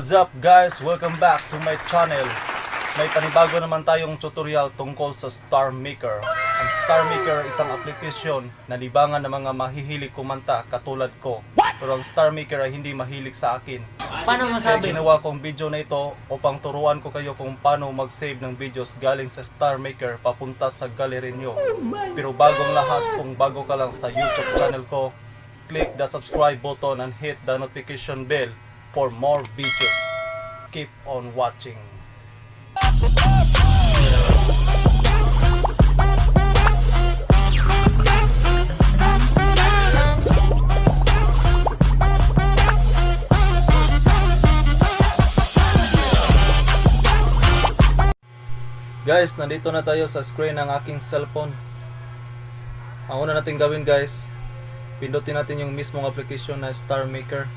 What's up guys? Welcome back to my channel. May panibago naman tayong tutorial tungkol sa Starmaker. Ang Starmaker ay isang aplikasyon na libangan ng mga mahihilig kumanta katulad ko. Pero ang Starmaker ay hindi mahilig sa akin. Paano Kaya masabi? ginawa kong video na ito upang turuan ko kayo kung paano mag-save ng videos galing sa Starmaker papunta sa gallery nyo. Pero bagong lahat, kung bago ka lang sa YouTube channel ko, click the subscribe button and hit the notification bell for more videos. Keep on watching. Guys, nandito na tayo sa screen ng aking cellphone. Ang una natin gawin guys, pindutin natin yung mismong application na Starmaker.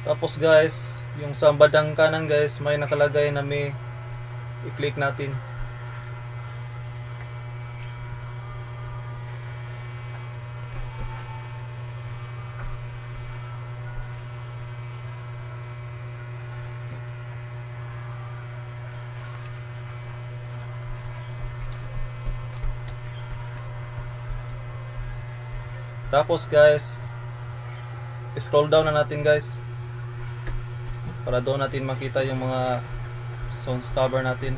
Tapos guys, yung sa bandang kanan guys, may nakalagay na may i-click natin. Tapos guys, scroll down na natin guys, para doon natin makita yung mga songs cover natin.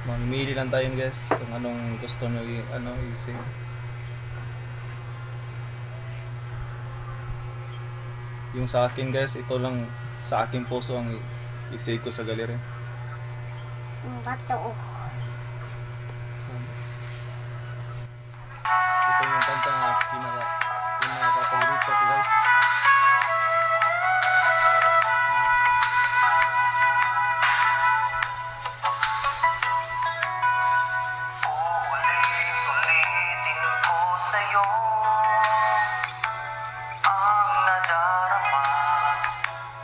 Mamili lang tayo guys kung anong gusto nyo i-sing. Yung sa akin guys, ito lang sa aking puso ang i-save ko sa gallery. Bato. Ito yung kanta na pinaka-paborito ko guys. Ulit-ulitin ko sa'yo ang nadarama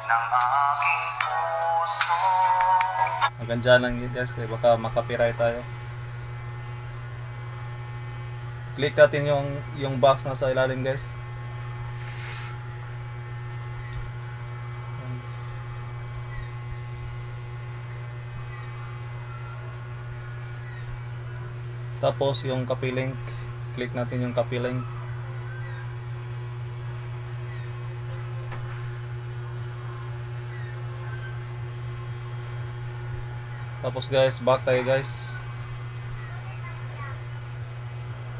ng aking puso. Hanggang dyan lang yun guys, kaya baka makapiright tayo. Click natin yung box na sa ilalim guys. Tapos yung copy link, click natin yung copy link. Tapos guys, back tayo guys.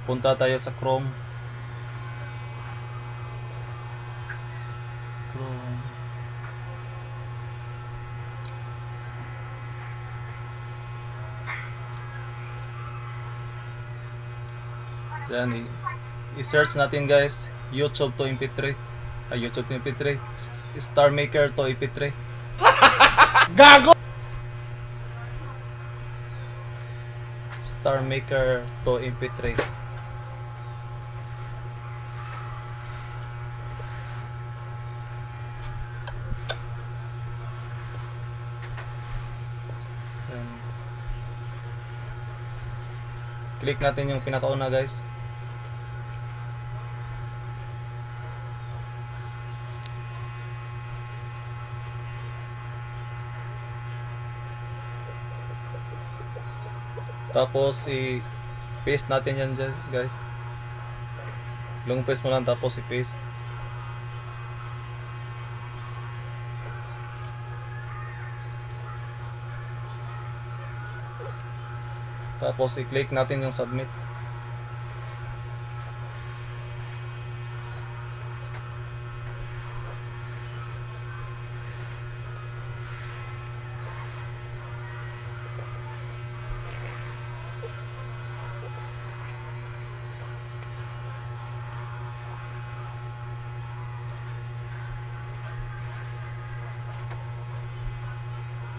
Punta tayo sa Chrome. Diyan, i-search natin guys, YouTube to MP3. YouTube to MP3. Starmaker to MP3. Gago! Starmaker to MP3. Click natin yung pinakauna guys. Tapos i-paste natin yan dyan guys. Long press mo lang tapos i-paste. Tapos i-click natin yung submit.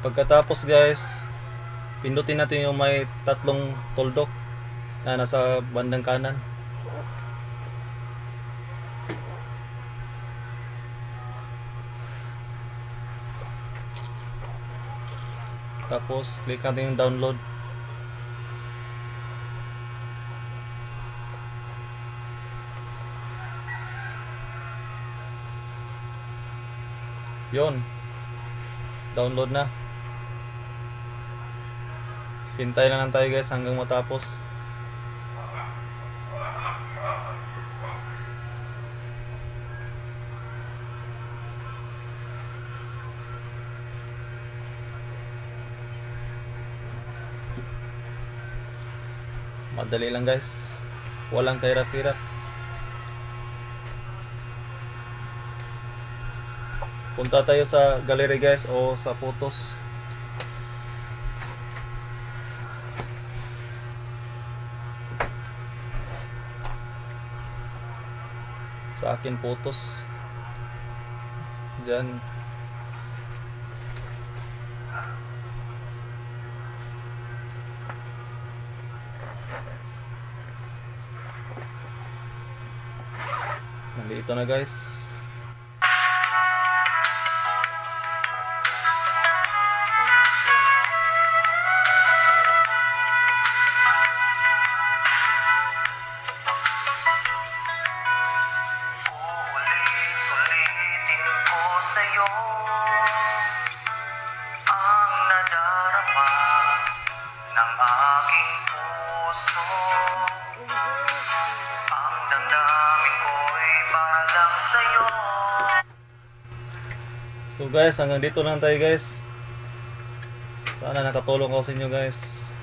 Pagkatapos guys, Pindutin natin yung may tatlong tuldok na nasa bandang kanan. Tapos click natin yung download. Yun, download na. Hintay na lang tayo guys hanggang matapos. Madali lang guys, walang kairat-kirat. Punta tayo sa gallery guys o sa photos. Sa akin photos. Diyan. Nandito na guys. Ulit-ulitin ko sa'yo ang nadarama ng aking puso. Ang damdamin ko'y para lang sa'yo. So guys, hanggang dito lang tayo guys. Sana nakatulong ako sa inyo guys.